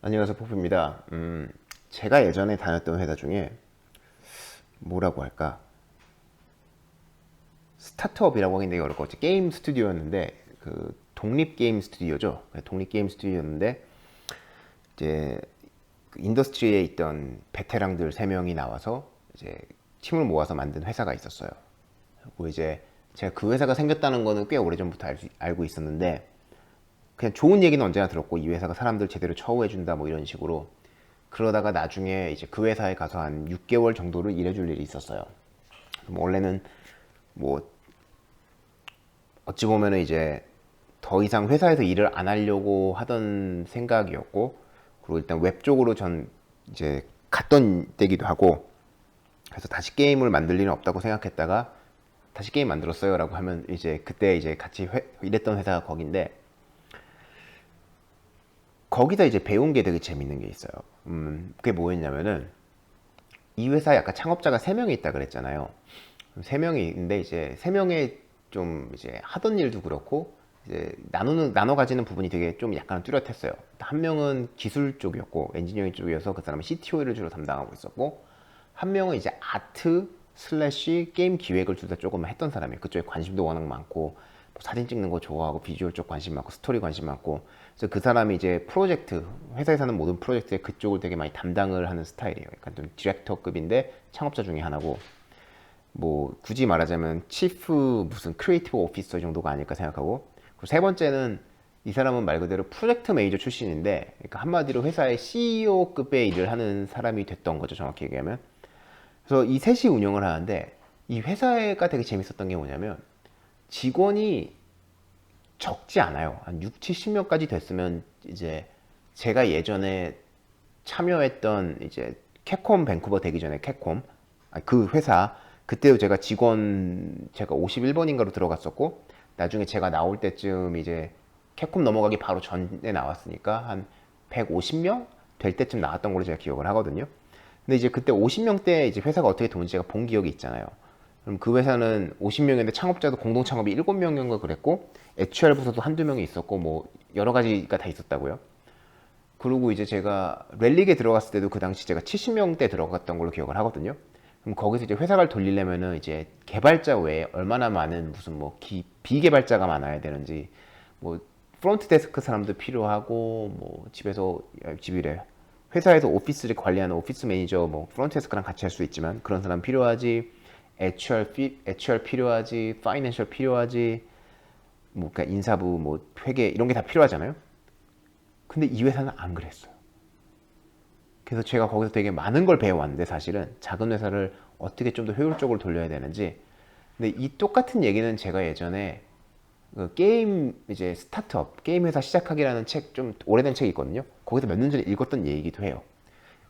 안녕하세요, 포프입니다. 제가 예전에 다녔던 회사 중에 뭐라고 할까? 스타트업이라고 하긴 되게 어려울 것 같아요. 게임 스튜디오였는데 그 독립 게임 스튜디오죠. 독립 게임 스튜디오였는데 이제 그 인더스트리에 있던 베테랑들 3명이 나와서 이제 팀을 모아서 만든 회사가 있었어요. 그리고 이제 제가 그 회사가 생겼다는 거는 꽤 오래전부터 알고 있었는데 그냥 좋은 얘기는 언제나 들었고, 이 회사가 사람들 제대로 처우해준다 뭐 이런 식으로. 그러다가 나중에 이제 그 회사에 가서 한 6개월 정도를 일해줄 일이 있었어요. 원래는 뭐 어찌 보면은 이제 더 이상 회사에서 일을 안 하려고 하던 생각이었고, 그리고 일단 웹 쪽으로 전 이제 갔던 때기도 하고, 그래서 다시 게임을 만들 일은 없다고 생각했다가 다시 게임 만들었어요 라고 하면, 이제 그때 이제 같이 일했던 회사가 거긴데, 거기다 이제 배운 게 되게 재밌는 게 있어요. 그게 뭐였냐면은, 이 회사에 아까 창업자가 3명이 있다 그랬잖아요. 3명이 있는데, 이제 3명의 좀 이제 하던 일도 그렇고, 이제 나눠 가지는 부분이 되게 좀 약간 뚜렷했어요. 한 명은 기술 쪽이었고, 엔지니어링 쪽이어서 그 사람은 CTO를 주로 담당하고 있었고, 한 명은 이제 아트 슬래시 게임 기획을 주로 조금 했던 사람이에요. 그쪽에 관심도 워낙 많고, 뭐 사진 찍는 거 좋아하고, 비주얼 쪽 관심 많고, 스토리 관심 많고. 그래서 그 사람이 이제 프로젝트, 회사에서 하는 모든 프로젝트에 그쪽을 되게 많이 담당을 하는 스타일이에요. 약간 좀 디렉터급인데 창업자 중에 하나고, 뭐 굳이 말하자면 치프 무슨 크리에이티브 오피서 정도가 아닐까 생각하고, 그리고 세 번째는 이 사람은 말 그대로 프로젝트 매니저 출신인데, 그러니까 한마디로 회사의 CEO급의 일을 하는 사람이 됐던 거죠, 정확히 얘기하면. 그래서 이 셋이 운영을 하는데, 이 회사가 되게 재밌었던 게 뭐냐면, 직원이 적지 않아요. 한 6, 70명까지 됐으면, 이제 제가 예전에 참여했던 이제 캡콤 밴쿠버 되기 전에 캡콤, 그 회사, 그때도 제가 51번인가로 들어갔었고, 나중에 제가 나올 때쯤 이제 캡콤 넘어가기 바로 전에 나왔으니까 한 150명 될 때쯤 나왔던 걸로 제가 기억을 하거든요. 근데 이제 그때 50명대 이제 회사가 어떻게 돈지 제가 본 기억이 있잖아요. 그럼 그 회사는 50명인데 창업자도 공동 창업이 7명인가 그랬고, HR 부서도 한두 명이 있었고, 뭐 여러 가지가 다 있었다고요. 그리고 이제 제가 렐릭에 들어갔을 때도 그 당시 제가 70명대 들어갔던 걸로 기억을 하거든요. 그럼 거기서 이제 회사를 돌리려면은 이제 개발자 외에 얼마나 많은 무슨 뭐 비개발자가 많아야 되는지, 뭐 프론트 데스크 사람도 필요하고, 뭐 집이래, 회사에서 오피스를 관리하는 오피스 매니저, 뭐 프론트 데스크랑 같이 할 수 있지만 그런 사람 필요하지, HR 필요하지, 파이낸셜 필요하지, 뭐 그러니까 인사부, 뭐 회계 이런 게 다 필요하잖아요. 근데 이 회사는 안 그랬어요. 그래서 제가 거기서 되게 많은 걸 배워왔는데, 사실은 작은 회사를 어떻게 좀 더 효율적으로 돌려야 되는지. 근데 이 똑같은 얘기는 제가 예전에 그 게임 이제 스타트업 게임 회사 시작하기라는 책, 좀 오래된 책이 있거든요. 거기서 몇 년 전에 읽었던 얘기도 해요.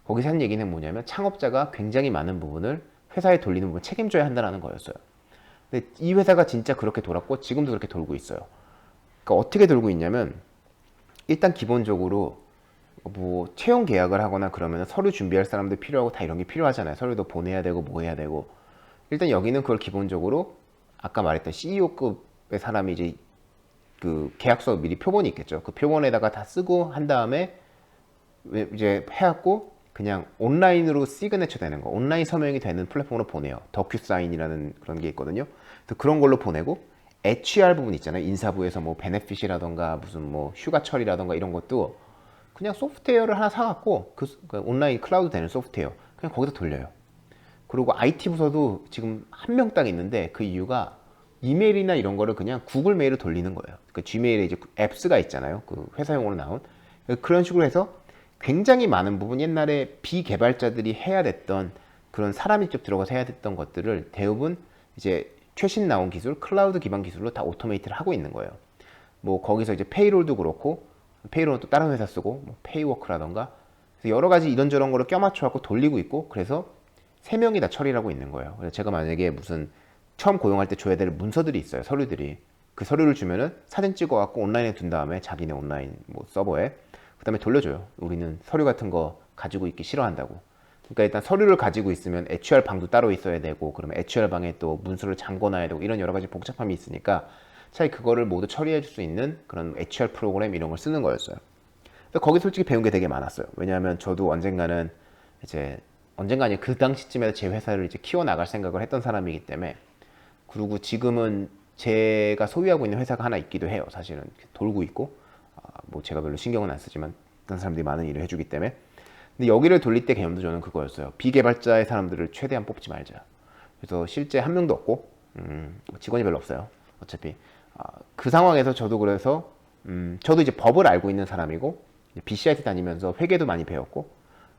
거기서 한 얘기는 뭐냐면, 창업자가 굉장히 많은 부분을 회사에 돌리는 부분 책임져야 한다는 거였어요. 근데 이 회사가 진짜 그렇게 돌았고 지금도 그렇게 돌고 있어요. 그러니까 어떻게 돌고 있냐면, 일단 기본적으로 뭐 채용 계약을 하거나 그러면 서류 준비할 사람들 필요하고 다 이런 게 필요하잖아요. 서류도 보내야 되고 뭐 해야 되고. 일단 여기는 그걸 기본적으로 아까 말했던 CEO급의 사람이 그 계약서 미리 표본이 있겠죠. 그 표본에다가 다 쓰고 한 다음에 이제 해갖고 그냥 온라인으로 시그네처 되는 거, 온라인 서명이 되는 플랫폼으로 보내요. 더큐사인이라는 그런 게 있거든요. 그래서 그런 걸로 보내고, HR 부분 있잖아요. 인사부에서 뭐 베네핏이라던가 무슨 뭐 휴가철이라던가 이런 것도 그냥 소프트웨어를 하나 사갖고, 그 온라인 클라우드 되는 소프트웨어 그냥 거기다 돌려요. 그리고 IT 부서도 지금 한 명 딱 있는데, 그 이유가 이메일이나 이런 거를 그냥 구글 메일로 돌리는 거예요. 그 G메일에 이제 앱스가 있잖아요. 그 회사용으로 나온 그런 식으로 해서 굉장히 많은 부분, 옛날에 비개발자들이 해야 됐던 그런 사람이 직접 들어가서 해야 됐던 것들을 대부분 이제 최신 나온 기술, 클라우드 기반 기술로 다 오토메이트를 하고 있는 거예요. 뭐 거기서 이제 페이롤도 그렇고, 페이롤은 또 다른 회사 쓰고, 뭐 페이워크라던가, 그래서 여러 가지 이런저런 거를 껴맞춰 갖고 돌리고 있고, 그래서 3명이 다 처리를 하고 있는 거예요. 그래서 제가 만약에 무슨 처음 고용할 때 줘야 될 문서들이 있어요. 서류들이. 그 서류를 주면은 사진 찍어 갖고 온라인에 둔 다음에 자기네 온라인 뭐 서버에 그다음에 돌려줘요. 우리는 서류 같은 거 가지고 있기 싫어한다고. 그러니까 일단 서류를 가지고 있으면 HR 방도 따로 있어야 되고, 그러면 HR 방에 또 문서를 잠궈놔야 되고, 이런 여러 가지 복잡함이 있으니까 차라리 그거를 모두 처리해 줄 수 있는 그런 HR 프로그램 이런 걸 쓰는 거였어요. 근데 거기 솔직히 배운 게 되게 많았어요. 왜냐하면 저도 언젠가는 이제 언젠가 아니 그 당시쯤에 제 회사를 이제 키워 나갈 생각을 했던 사람이기 때문에. 그리고 지금은 제가 소유하고 있는 회사가 하나 있기도 해요. 사실은 돌고 있고, 뭐 제가 별로 신경은 안 쓰지만 다른 사람들이 많은 일을 해주기 때문에. 근데 여기를 돌릴 때 개념도 저는 그거였어요. 비개발자의 사람들을 최대한 뽑지 말자. 그래서 실제 한 명도 없고, 직원이 별로 없어요. 어차피 그 상황에서 저도 그래서 저도 이제 법을 알고 있는 사람이고 BCIT 다니면서 회계도 많이 배웠고,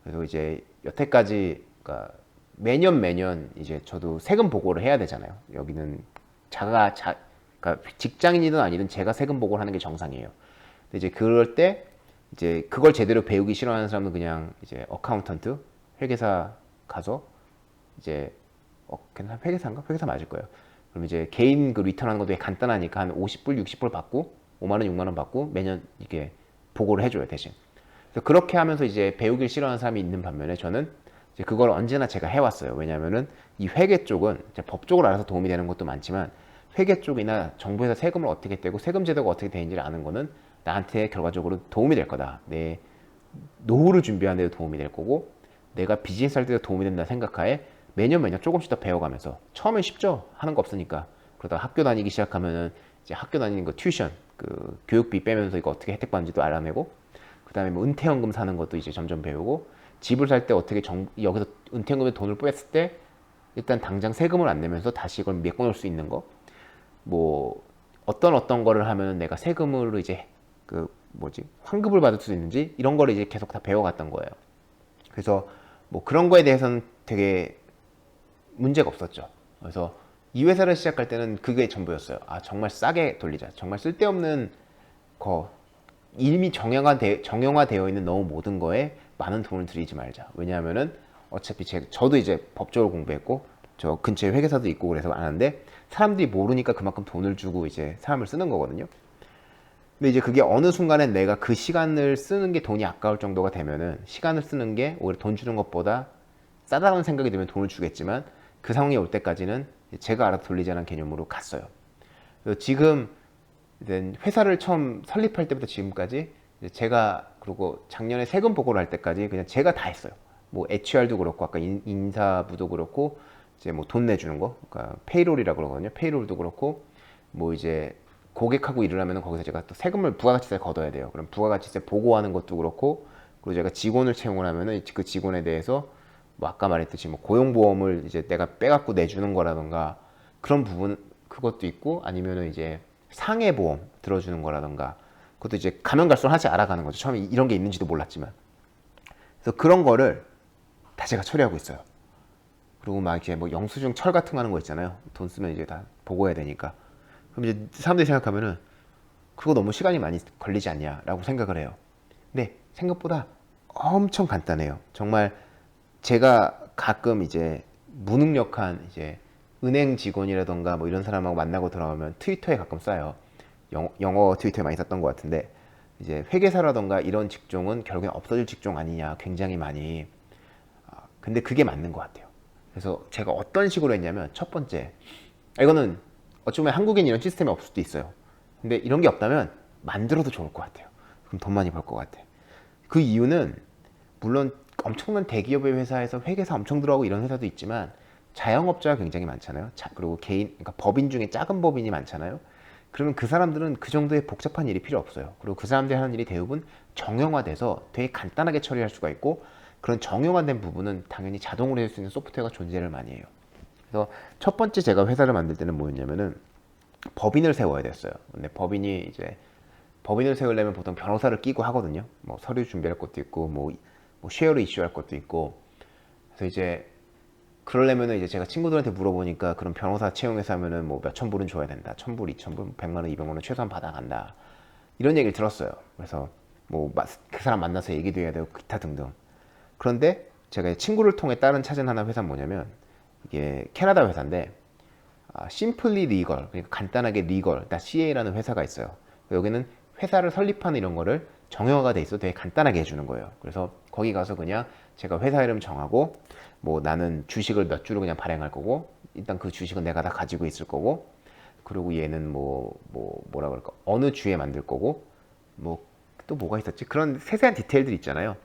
그래서 이제 여태까지 그러니까 매년 이제 저도 세금 보고를 해야 되잖아요. 여기는 그러니까 직장인이든 아니든 제가 세금 보고를 하는 게 정상이에요. 근데 이제 그럴 때 이제 그걸 제대로 배우기 싫어하는 사람은 그냥 이제 어카운턴트 회계사 가서 이제 그냥 회계사인가? 회계사 맞을 거예요. 그럼 이제 개인 그 리턴하는 것도 간단하니까 한 50불, 60불 받고 5만 원, 6만 원 받고 매년 이게 보고를 해줘요 대신. 그래서 그렇게 하면서 이제 배우길 싫어하는 사람이 있는 반면에 저는 이제 그걸 언제나 제가 해왔어요. 왜냐하면은 이 회계 쪽은 법적으로 알아서 도움이 되는 것도 많지만 회계 쪽이나 정부에서 세금을 어떻게 떼고 세금 제도가 어떻게 되는지를 아는 거는 나한테 결과적으로 도움이 될 거다. 내 노후를 준비하는 데도 도움이 될 거고 내가 비즈니스 할 때도 도움이 된다 생각하에 매년 조금씩 더 배워가면서 처음엔 쉽죠. 하는 거 없으니까. 그러다 학교 다니기 시작하면은 이제 학교 다니는 거 튜션 그 교육비 빼면서 이거 어떻게 혜택 받는지도 알아내고 그 다음에 뭐 은퇴연금 사는 것도 이제 점점 배우고 집을 살 때 어떻게 여기서 은퇴연금에 돈을 뺐을 때 일단 당장 세금을 안 내면서 다시 이걸 메꿔놓을 수 있는 거, 뭐 어떤 거를 하면 내가 세금으로 이제 그 뭐지 환급을 받을 수 있는지 이런 거를 이제 계속 다 배워갔던 거예요. 그래서 뭐 그런 거에 대해서는 되게 문제가 없었죠. 그래서 이 회사를 시작할 때는 그게 전부였어요. 정말 싸게 돌리자. 정말 쓸데없는 거 이미 정형화되어 있는 너무 모든 거에 많은 돈을 들이지 말자. 왜냐하면은 어차피 저도 이제 법적으로 공부했고 저 근처에 회계사도 있고 그래서 아는데 사람들이 모르니까 그만큼 돈을 주고 이제 사람을 쓰는 거거든요. 근데 이제 그게 어느 순간에 내가 그 시간을 쓰는 게 돈이 아까울 정도가 되면은 시간을 쓰는 게 오히려 돈 주는 것보다 싸다는 생각이 들면 돈을 주겠지만 그 상황이 올 때까지는 제가 알아서 돌리자는 개념으로 갔어요. 그래서 지금 회사를 처음 설립할 때부터 지금까지 제가 그리고 작년에 세금 보고를 할 때까지 그냥 제가 다 했어요. 뭐 HR도 그렇고 아까 인사부도 그렇고 이제 뭐 돈 내주는 거, 그러니까 페이롤이라고 그러거든요. 페이롤도 그렇고 뭐 이제 고객하고 일을 하면 거기서 제가 또 세금을 부가가치세 걷어야 돼요. 그럼 부가가치세 보고하는 것도 그렇고 그리고 제가 직원을 채용을 하면은 그 직원에 대해서 뭐 아까 말했듯이 뭐 고용보험을 이제 내가 빼갖고 내주는 거라던가 그런 부분 그것도 있고 아니면은 이제 상해보험 들어주는 거라던가 그것도 이제 가면 갈수록 하나씩 알아가는 거죠. 처음에 이런 게 있는지도 몰랐지만. 그래서 그런 거를 다 제가 처리하고 있어요. 그리고 막 이제 뭐 영수증 철 같은 거 하는 거 있잖아요. 돈 쓰면 이제 다 보고해야 되니까. 그럼 이제 사람들이 생각하면은 그거 너무 시간이 많이 걸리지 않냐라고 생각을 해요. 근데 생각보다 엄청 간단해요. 정말 제가 가끔 이제 무능력한 이제 은행 직원이라던가 뭐 이런 사람하고 만나고 들어가면 트위터에 가끔 써요. 영어 트위터에 많이 썼던 것 같은데 이제 회계사라던가 이런 직종은 결국엔 없어질 직종 아니냐 굉장히 많이. 근데 그게 맞는 것 같아요. 그래서 제가 어떤 식으로 했냐면 첫 번째 이거는 어쩌면 한국엔 이런 시스템이 없을 수도 있어요. 근데 이런 게 없다면 만들어도 좋을 것 같아요. 그럼 돈 많이 벌 것 같아. 그 이유는 물론 엄청난 대기업의 회사에서 회계사 엄청 들어가고 이런 회사도 있지만 자영업자가 굉장히 많잖아요. 그리고 그러니까 법인 중에 작은 법인이 많잖아요. 그러면 그 사람들은 그 정도의 복잡한 일이 필요 없어요. 그리고 그 사람들이 하는 일이 대부분 정형화돼서 되게 간단하게 처리할 수가 있고 그런 정형화된 부분은 당연히 자동으로 할 수 있는 소프트웨어가 존재를 많이 해요. 그래서 첫 번째 제가 회사를 만들 때는 뭐였냐면은 법인을 세워야 됐어요. 근데 법인을 세우려면 보통 변호사를 끼고 하거든요. 뭐 서류 준비할 것도 있고 뭐 쉐어를 이슈할 것도 있고. 그래서 이제 그러려면은 이제 제가 친구들한테 물어보니까 그런 변호사 채용해서 하면은 뭐 몇천 불은 줘야 된다. 1000불, 2000불, 100만 원, 200만 원 최소한 받아간다. 이런 얘기를 들었어요. 그래서 뭐 그 사람 만나서 얘기도 해야 되고 기타 등등. 그런데 제가 친구를 통해 다른 찾은 하나 회사는 뭐냐면 이게 캐나다 회사인데 심플리 리걸, 그러니까 간단하게 리걸, CA라는 회사가 있어요. 여기는 회사를 설립하는 이런 거를 정형화가 돼 있어 되게 간단하게 해주는 거예요. 그래서 거기 가서 그냥 제가 회사 이름 정하고 뭐 나는 주식을 몇 주를 그냥 발행할 거고 일단 그 주식은 내가 다 가지고 있을 거고 그리고 얘는 뭐라 그럴까 어느 주에 만들 거고 뭐 또 뭐가 있었지? 그런 세세한 디테일들 있잖아요.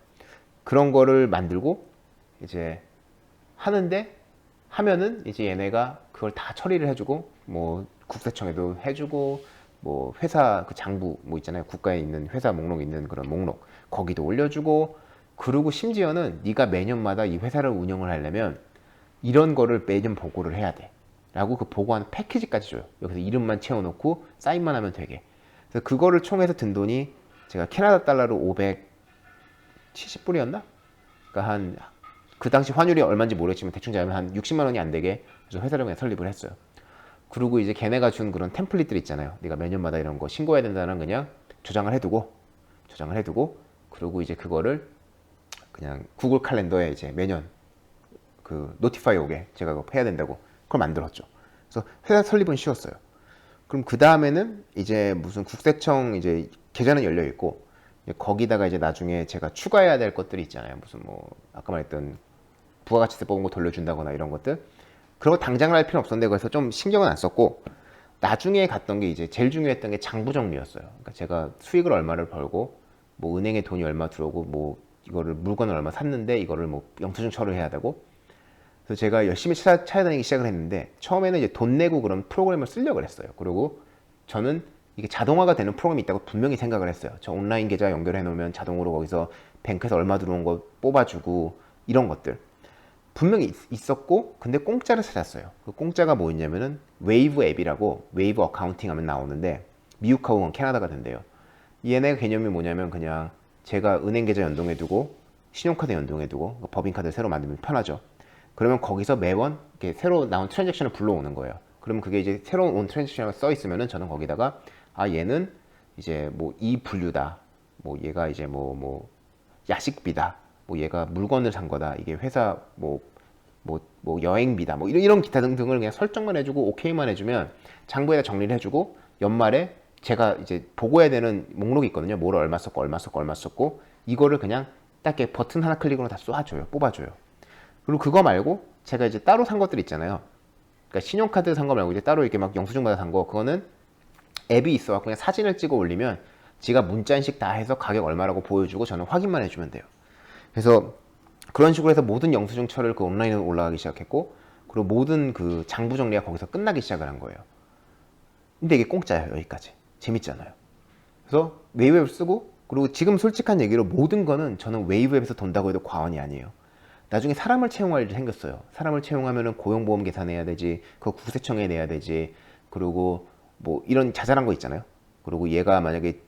그런 거를 만들고 이제 하는데 하면은 이제 얘네가 그걸 다 처리를 해주고 뭐 국세청에도 해주고 뭐 회사 그 장부 뭐 있잖아요. 국가에 있는 회사 목록 있는 그런 목록 거기도 올려주고 그리고 심지어는 네가 매년마다 이 회사를 운영을 하려면 이런 거를 매년 보고를 해야 돼. 라고 그 보고하는 패키지까지 줘요. 여기서 이름만 채워놓고 사인만 하면 되게. 그래서 그거를 총해서 든 돈이 제가 캐나다 달러로 570불이었나? 그러니까 한 그 당시 환율이 얼마인지 모르겠지만 대충 잡으면 한 60만 원이 안 되게 그래서 회사를 그냥 설립을 했어요. 그리고 이제 걔네가 준 그런 템플릿들 있잖아요. 네가 매년마다 이런 거 신고해야 된다는 그냥 조장을 해두고 그리고 이제 그거를 그냥 구글 칼렌더에 이제 매년 그 노티파이 오게 제가 그거 해야 된다고 그걸 만들었죠. 그래서 회사 설립은 쉬웠어요. 그럼 그 다음에는 이제 무슨 국세청 이제 계좌는 열려 있고 거기다가 이제 나중에 제가 추가해야 될 것들이 있잖아요. 무슨 뭐 아까 말했던 부가가치세 뽑은 거 돌려준다거나 이런 것들 그런 거 당장 할 필요는 없었는데 그래서 좀 신경은 안 썼고 나중에 갔던 게 이제 제일 중요했던 게 장부 정리였어요. 그러니까 제가 수익을 얼마를 벌고 뭐 은행에 돈이 얼마 들어오고 뭐 이거를 물건을 얼마 샀는데 이거를 뭐 영수증 처리해야 되고 그래서 제가 열심히 찾아다니기 시작을 했는데 처음에는 이제 돈 내고 그런 프로그램을 쓰려고 했어요. 그리고 저는 이게 자동화가 되는 프로그램이 있다고 분명히 생각을 했어요. 저 온라인 계좌 연결해 놓으면 자동으로 거기서 뱅크에서 얼마 들어온 거 뽑아주고 이런 것들 분명히 있었고 근데 공짜를 찾았어요. 그 공짜가 뭐였냐면은 웨이브 앱이라고 웨이브 어카운팅 하면 나오는데 미국하고 캐나다가 된대요. 얘네 개념이 뭐냐면 그냥 제가 은행 계좌 연동해 두고 신용카드 연동해 두고 법인카드 새로 만들면 편하죠. 그러면 거기서 매번 이렇게 새로 나온 트랜잭션을 불러오는 거예요. 그러면 그게 이제 새로운 온 트랜잭션이 써 있으면은 저는 거기다가 아 얘는 이제 뭐 이 분류다. 뭐 얘가 이제 뭐 야식비다. 뭐 얘가 물건을 산 거다. 이게 회사 뭐 여행비다. 뭐 이런 기타 등등을 그냥 설정만 해주고 오케이만 해주면 장부에다 정리를 해주고 연말에 제가 이제 보고해야 되는 목록이 있거든요. 뭐를 얼마 썼고 이거를 그냥 딱 이렇게 버튼 하나 클릭으로 다 쏴줘요. 뽑아줘요. 그리고 그거 말고 제가 이제 따로 산 것들 있잖아요. 그러니까 신용카드 산 거 말고 이제 따로 이렇게 막 영수증 받아 산 거 그거는 앱이 있어 그냥 사진을 찍어 올리면 지가 문자 인식 다 해서 가격 얼마라고 보여주고 저는 확인만 해주면 돼요. 그래서 그런 식으로 해서 모든 영수증 처리를 그 온라인으로 올라가기 시작했고 그리고 모든 그 장부 정리가 거기서 끝나기 시작을 한 거예요. 근데 이게 공짜예요. 여기까지 재밌잖아요. 그래서 웨이브 앱을 쓰고 그리고 지금 솔직한 얘기로 모든 거는 저는 웨이브 앱에서 돈다고 해도 과언이 아니에요. 나중에 사람을 채용할 일이 생겼어요. 사람을 채용하면은 고용보험 계산해야 되지, 그거 국세청에 내야 되지, 그리고 뭐 이런 자잘한 거 있잖아요. 그리고 얘가 만약에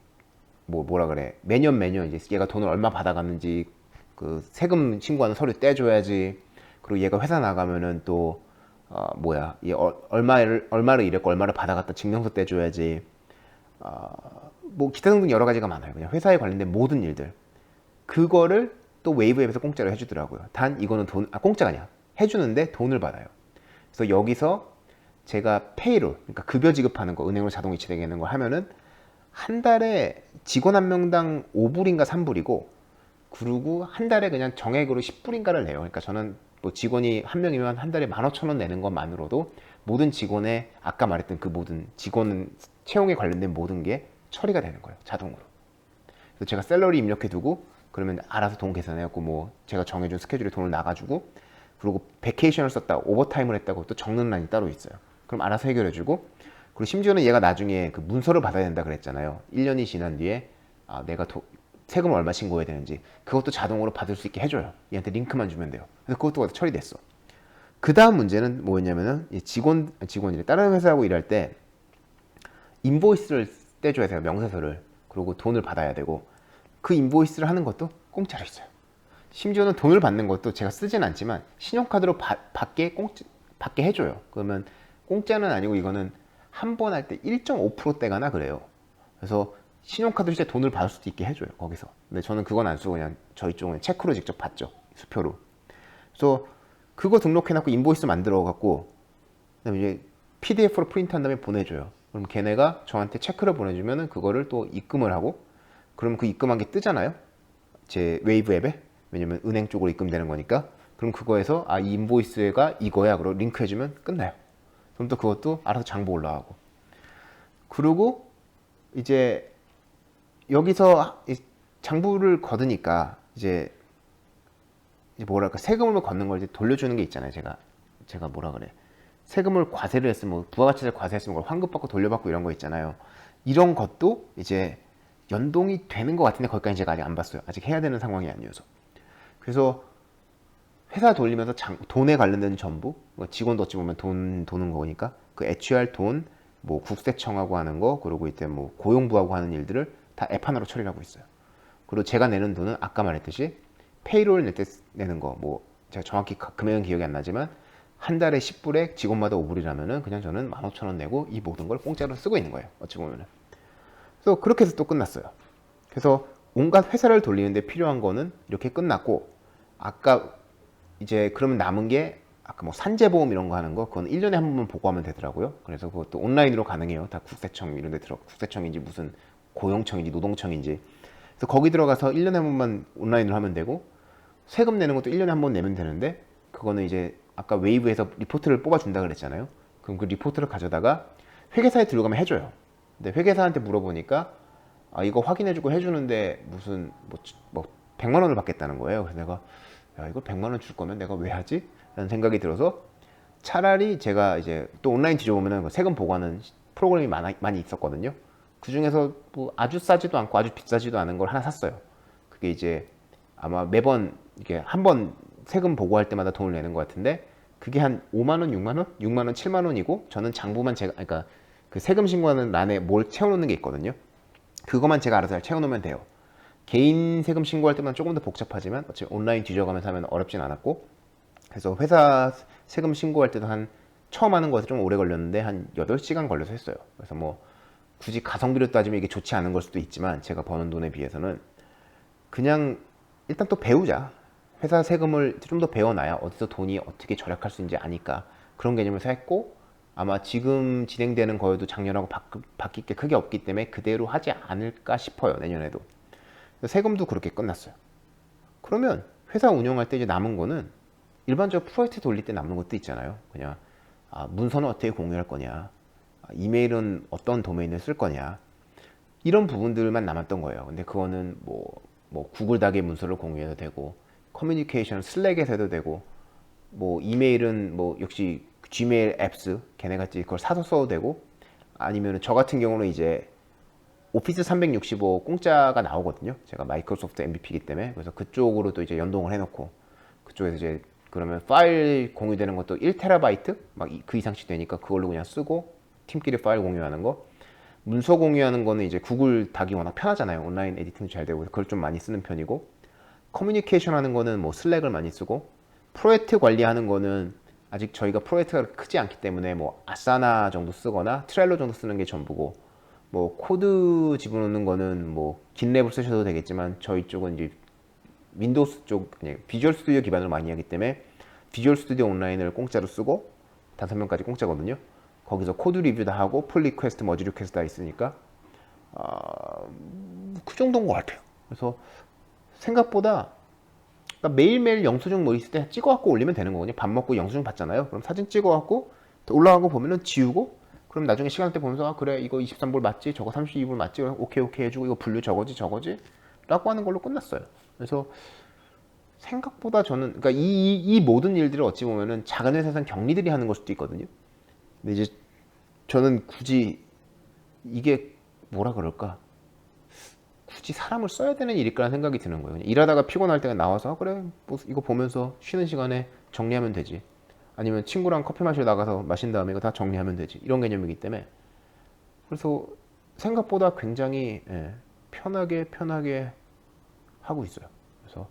뭐라 그래 매년 이제 얘가 돈을 얼마 받아갔는지 그 세금 신고하는 서류 떼줘야지. 그리고 얘가 회사 나가면은 또 얘 얼마를 일했고 얼마를 받아갔다 증명서 떼줘야지. 뭐 기타 등등 여러 가지가 많아요. 그냥 회사에 관련된 모든 일들 그거를 또 웨이브 앱에서 공짜로 해주더라고요. 단 이거는 공짜가 아니야. 해주는데 돈을 받아요. 그래서 여기서 제가 페이롤, 그러니까 급여 지급하는 거, 은행으로 자동 이체되게 하는 거 하면은 한 달에 직원 한 명당 5불인가 3불이고 그리고 한 달에 그냥 정액으로 10불인가를 내요. 그러니까 저는 뭐 직원이 한 명이면 한 달에 15,000원 내는 것만으로도 모든 직원의 아까 말했던 그 모든 직원 채용에 관련된 모든 게 처리가 되는 거예요. 자동으로. 그래서 제가 셀러리 입력해 두고 그러면 알아서 돈 계산해갖고 뭐 제가 정해준 스케줄에 돈을 나가주고 그리고 베케이션을 썼다 오버타임을 했다고 또 적는 란이 따로 있어요. 그럼 알아서 해결해주고 그리고 심지어는 얘가 나중에 그 문서를 받아야 된다 그랬잖아요. 1년이 지난 뒤에 내가 세금 얼마 신고해야 되는지 그것도 자동으로 받을 수 있게 해줘요. 얘한테 링크만 주면 돼요. 그래서 그것도 처리됐어. 그 다음 문제는 뭐였냐면은 직원이래 다른 회사하고 일할 때 인보이스를 떼줘야 돼요. 명세서를. 그리고 돈을 받아야 되고 그 인보이스를 하는 것도 공짜로 있어요. 심지어는 돈을 받는 것도 제가 쓰진 않지만 신용카드로 받게 해줘요. 그러면 공짜는 아니고 이거는 한 번 할 때 1.5%대가나 그래요. 그래서 신용카드로 진짜 돈을 받을 수도 있게 해줘요. 거기서. 근데 저는 그건 안 쓰고 그냥 저희 쪽은 체크로 직접 받죠. 수표로. 그래서 그거 등록해놓고 인보이스 만들어갖고 그다음에 이제 PDF로 프린트한 다음에 보내줘요. 그럼 걔네가 저한테 체크를 보내주면은 그거를 또 입금을 하고 그럼 그 입금한 게 뜨잖아요. 제 웨이브 앱에. 왜냐면 은행 쪽으로 입금되는 거니까. 그럼 그거에서 이 인보이스가 이거야. 그리고 링크 해주면 끝나요. 그럼 또 그것도 알아서 장부 올라가고. 그리고 이제 여기서 장부를 거두니까 이제 뭐랄까 세금을 걷는 걸 이제 돌려주는 게 있잖아요. 제가 뭐라 그래, 세금을 과세를 했으면 뭐 부가가치세를 과세했으면 그걸 환급받고 돌려받고 이런 거 있잖아요. 이런 것도 이제 연동이 되는 것 같은데 거기까지 제가 아직 안 봤어요. 아직 해야 되는 상황이 아니어서. 그래서 회사 돌리면서 돈에 관련된 전부, 뭐 직원도 어찌 보면 돈 도는 거니까 그 HR 돈, 뭐 국세청하고 하는 거, 그리고 이때 뭐 고용부하고 하는 일들을 다 앱 하나로 처리를 하고 있어요. 그리고 제가 내는 돈은 아까 말했듯이 페이롤 낼 때 내는 거, 뭐 제가 정확히 금액은 기억이 안 나지만 한 달에 10불에 직원마다 5불이라면은 그냥 저는 15,000원 내고 이 모든 걸 공짜로 쓰고 있는 거예요. 어찌 보면은. 그래서 그렇게 해서 또 끝났어요. 그래서 온갖 회사를 돌리는데 필요한 거는 이렇게 끝났고, 아까 이제 그러면 남은 게 아까 뭐 산재보험 이런 거 하는 거, 그건 1년에 한 번만 보고하면 되더라고요. 그래서 그것도 온라인으로 가능해요. 다 국세청 이런 데 국세청인지 무슨 고용청인지 노동청인지. 그래서 거기 들어가서 1년에 한 번만 온라인으로 하면 되고, 세금 내는 것도 1년에 한 번 내면 되는데, 그거는 이제 아까 웨이브에서 리포트를 뽑아준다 그랬잖아요. 그럼 그 리포트를 가져다가 회계사에 들어가면 해줘요. 근데 회계사한테 물어보니까 이거 확인해주고 해주는데 무슨 뭐 100만 원을 받겠다는 거예요. 그래서 내가 야, 이거 100만 원 줄 거면 내가 왜 하지? 라는 생각이 들어서 차라리 제가 이제 또 온라인 뒤져보면 세금 보고하는 프로그램이 많이 있었거든요. 그 중에서 뭐 아주 싸지도 않고 아주 비싸지도 않은 걸 하나 샀어요. 그게 이제 아마 매번 이게 한 번 세금 보고할 때마다 돈을 내는 것 같은데, 그게 한 5만 원, 6만 원, 6만 원, 7만 원이고, 저는 장부만 제가, 그러니까 그 세금 신고하는 란에 뭘 채워놓는 게 있거든요. 그것만 제가 알아서 잘 채워놓으면 돼요. 개인 세금 신고할 때만 조금 더 복잡하지만 어차피 온라인 뒤져가면서 하면 어렵진 않았고, 그래서 회사 세금 신고할 때도 한 처음 하는 거에서 좀 오래 걸렸는데 한 8시간 걸려서 했어요. 그래서 뭐 굳이 가성비로 따지면 이게 좋지 않은 걸 수도 있지만 제가 버는 돈에 비해서는 그냥 일단 또 배우자. 회사 세금을 좀 더 배워놔야 어디서 돈이 어떻게 절약할 수 있는지 아니까, 그런 개념에서 했고, 아마 지금 진행되는 거에도 작년하고 바뀔 게 크게 없기 때문에 그대로 하지 않을까 싶어요. 내년에도. 세금도 그렇게 끝났어요. 그러면 회사 운영할 때 이제 남은 거는 일반적으로 프로젝트 돌릴 때 남는 것도 있잖아요. 그냥 문서는 어떻게 공유할 거냐, 이메일은 어떤 도메인을 쓸 거냐, 이런 부분들만 남았던 거예요. 근데 그거는 뭐 구글 닥의 문서를 공유해도 되고, 커뮤니케이션 슬랙에서 해도 되고, 뭐 이메일은 뭐 역시 Gmail 앱스 걔네같이 그걸 사서 써도 되고, 아니면 저 같은 경우는 이제 오피스 365 공짜가 나오거든요. 제가 마이크로소프트 MVP이기 때문에. 그래서 그쪽으로도 이제 연동을 해놓고, 그쪽에서 이제 그러면 파일 공유되는 것도 1테라바이트 막 그 이상씩 되니까 그걸로 그냥 쓰고, 팀끼리 파일 공유하는 거, 문서 공유하는 거는 이제 구글 닥이 워낙 편하잖아요. 온라인 에디팅도 잘 되고, 그걸 좀 많이 쓰는 편이고, 커뮤니케이션 하는 거는 뭐 슬랙을 많이 쓰고, 프로젝트 관리하는 거는 아직 저희가 프로젝트가 크지 않기 때문에 뭐 아사나 정도 쓰거나 트렐로 정도 쓰는 게 전부고, 뭐 코드 집어넣는 거는 뭐 긴랩을 쓰셔도 되겠지만 저희 쪽은 이제 윈도우스 쪽, 아니 비주얼 스튜디오 기반으로 많이 하기 때문에 비주얼 스튜디오 온라인을 공짜로 쓰고, 5명까지 공짜거든요. 거기서 코드 리뷰 다 하고 풀 리퀘스트, 머지 리퀘스트 다 있으니까 그 정도인 것 같아요. 그래서 생각보다 그러니까 매일매일 영수증 뭐 있을 때 찍어갖고 올리면 되는 거거든요. 밥 먹고 영수증 받잖아요. 그럼 사진 찍어갖고 올라간 거 보면은 지우고, 그럼 나중에 시간 때 보면서 그래 이거 23불 맞지, 저거 32불 맞지, 오케이 해주고, 이거 분류 저거지 라고 하는 걸로 끝났어요. 그래서 생각보다 저는 그러니까 이 모든 일들을 어찌 보면은 작은 회사에서는 경리들이 하는 걸 수도 있거든요. 근데 이제 저는 굳이 이게 뭐라 그럴까, 굳이 사람을 써야 되는 일일까라는 생각이 드는 거예요. 그냥 일하다가 피곤할 때가 나와서 그래 뭐 이거 보면서 쉬는 시간에 정리하면 되지, 아니면 친구랑 커피 마시러 나가서 마신 다음에 이거 다 정리하면 되지, 이런 개념이기 때문에. 그래서 생각보다 굉장히 편하게 하고 있어요. 그래서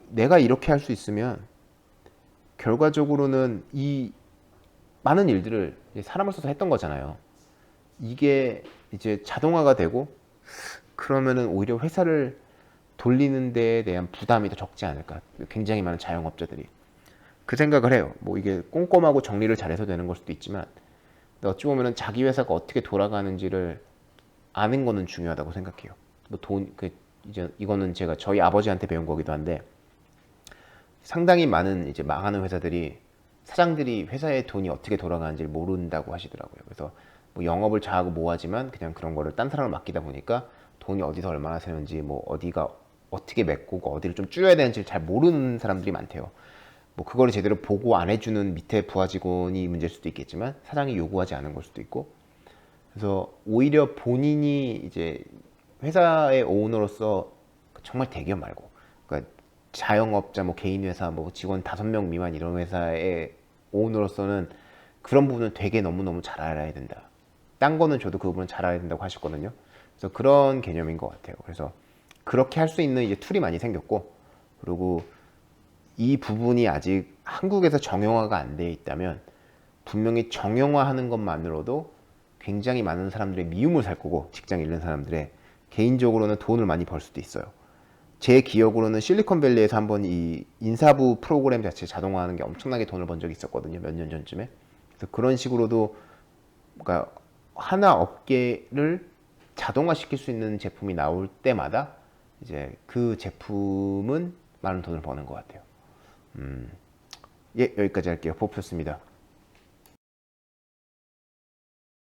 내가 이렇게 할 수 있으면 결과적으로는 이 많은 일들을 사람을 써서 했던 거잖아요. 이게 이제 자동화가 되고 그러면은 오히려 회사를 돌리는 데에 대한 부담이 더 적지 않을까. 굉장히 많은 자영업자들이 그 생각을 해요. 뭐 이게 꼼꼼하고 정리를 잘해서 되는 걸 수도 있지만, 근데 어찌 보면은 자기 회사가 어떻게 돌아가는지를 아는 거는 중요하다고 생각해요. 뭐 이제 이거는 제가 저희 아버지한테 배운 거기도 한데, 상당히 많은 이제 망하는 회사들이 사장들이 회사의 돈이 어떻게 돌아가는지를 모른다고 하시더라고요. 그래서 뭐 영업을 잘하고 뭐하지만 그냥 그런 거를 딴 사람을 맡기다 보니까 돈이 어디서 얼마나 새는지, 뭐 어디가 어떻게 메꾸고 어디를 좀 줄여야 되는지 잘 모르는 사람들이 많대요. 뭐 그거를 제대로 보고 안 해주는 밑에 부하 직원이 문제일 수도 있겠지만 사장이 요구하지 않은 걸 수도 있고. 그래서 오히려 본인이 이제 회사의 오너로서 정말 대기업 말고, 그러니까 자영업자, 뭐 개인 회사, 뭐 직원 5명 미만 이런 회사의 오너로서는 그런 부분은 되게 너무너무 잘 알아야 된다. 딴 거는 저도 그 부분은 잘 알아야 된다고 하셨거든요. 그래서 그런 개념인 것 같아요. 그래서 그렇게 할 수 있는 이제 툴이 많이 생겼고, 그리고 이 부분이 아직 한국에서 정형화가 안 돼 있다면 분명히 정형화하는 것만으로도 굉장히 많은 사람들의 미움을 살 거고, 직장 잃는 사람들의, 개인적으로는 돈을 많이 벌 수도 있어요. 제 기억으로는 실리콘밸리에서 한번 이 인사부 프로그램 자체 자동화하는 게 엄청나게 돈을 번 적이 있었거든요. 몇 년 전쯤에. 그래서 그런 식으로도, 그러니까 하나 업계를 자동화시킬 수 있는 제품이 나올 때마다 이제 그 제품은 많은 돈을 버는 것 같아요. 예, 여기까지 할게요. 보프였습니다.